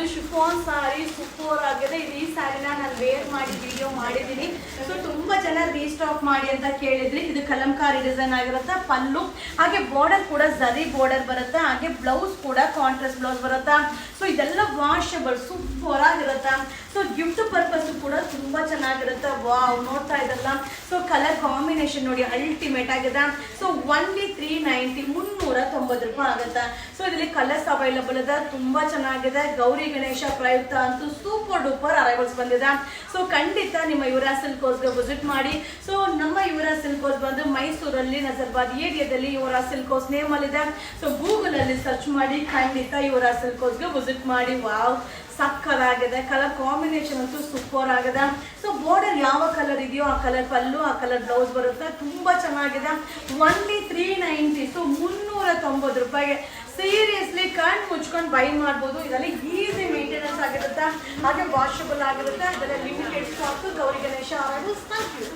ಅದು ಶಿಫಾನ್ ಸಾರಿ ಸೂಪರ್ ಆಗಿದೆ. ಇದು ಈ ಸ್ಯಾರಿನ ನಾನು ವೇರ್ ಮಾಡಿ ವಿಡಿಯೋ ಮಾಡಿದ್ದೀನಿ. ಸೊ ತುಂಬಾ ಜನ ರೀಸ್ಟಾಕ್ ಮಾಡಿ ಅಂತ ಕೇಳಿದ್ರಿ. ಇದು ಕಲಂಕಾರಿ ಡಿಸೈನ್ ಆಗಿರುತ್ತೆ. ಪಲ್ಲು ಹಾಗೆ ಬಾರ್ಡರ್ ಕೂಡ ಜರಿ ಬಾರ್ಡರ್ ಬರುತ್ತೆ. ಹಾಗೆ ಬ್ಲೌಸ್ ಕೂಡ ಕಾಂಟ್ರಾಸ್ಟ್ ಬ್ಲೌಸ್ ಬರುತ್ತೆ. ಸೊ ಇದೆಲ್ಲ ವಾಷಬಲ್ ಸೂಪರ್ ಆಗಿರುತ್ತೆ. ಸೊ ಗಿಫ್ಟ್ ಪರ್ಪಸ್ ಕೂಡ ತುಂಬಾ ಚೆನ್ನಾಗಿರುತ್ತೆ. ವಾವ್, ನೋಡ್ತಾ ಇದಲ್ಲ. ಸೊ ಕಲರ್ ಕಾಂಬಿನೇಷನ್ ನೋಡಿ ಅಲ್ಟಿಮೇಟ್ ಆಗಿದೆ. ಸೊ ಒನ್ಲಿ 390 390 ರೂಪಾಯಿ ಆಗುತ್ತೆ. ಸೊ ಇದರಲ್ಲಿ ಕಲರ್ಸ್ ಅವೈಲಬಲ್ ಇದೆ. ತುಂಬಾ ಚೆನ್ನಾಗಿದೆ. ಗೌರಿ ಗಣೇಶ ಪ್ರಯುಕ್ತ ಅಂತೂ ಸೂಪರ್ ಡೂಪರ್ ಅರೈವಲ್ಸ್ ಬಂದಿದೆ. ಸೊ ಖಂಡಿತ ನಿಮ್ಮ ಯುವರಾಜ್ ಸಿಲ್ಕ್ ಹೌಸ್ಗೆ ವಿಸಿಟ್ ಮಾಡಿ. ಸೊ ನಮ್ಮ ಯುವರಾಜ್ ಸಿಲ್ಕ್ ಹೌಸ್ ಬಂದು ಮೈಸೂರಲ್ಲಿ ನಜರ್ಬಾದ್ ಏರಿಯಾದಲ್ಲಿ ಯುವರಾಜ್ ಸಿಲ್ಕ್ ಹೌಸ್ ನೇಮ್ ಅಲ್ಲಿ ಇದೆ. ಸೊ ಗೂಗಲ್ ಅಲ್ಲಿ ಸರ್ಚ್ ಮಾಡಿ ಖಂಡಿತ ಯುವರಾಜ್ ಸಿಲ್ಕ್ ಹೌಸ್ಗೆ ವಿಸಿಟ್ ಮಾಡಿ. ವಾವ್, ಸಕ್ಕತ್ತಾಗಿದೆ. ಕಲರ್ ಕಾಂಬಿನೇಷನ್ ಅಂತೂ ಸೂಪರ್ ಆಗಿದೆ. ಸೊ ಬಾರ್ಡರ್ ಯಾವ ಕಲರ್ ಇದೆಯೋ ಆ ಕಲರ್ ಪಲ್ಲು, ಆ ಕಲರ್ ಬ್ಲೌಸ್ ಬರುತ್ತೆ. ತುಂಬಾ ಚೆನ್ನಾಗಿದೆ. ಒನ್ಲಿ 390. ಸೊ 390 ರೂಪಾಯಿಗೆ ಸೀರಿಯಸ್ಲಿ ಕಣ್ ಮುಚ್ಕೊಂಡು ಬೈ ಮಾಡ್ಬೋದು. ಇದರಲ್ಲಿ ಈಸಿ ಮೇಂಟೆನೆನ್ಸ್ ಆಗಿರುತ್ತೆ. ಹಾಗೆ ವಾಷಬಲ್ ಆಗಿರುತ್ತೆ. ಇದರಲ್ಲಿ limited stock. Gauri Ganesha. Thank you.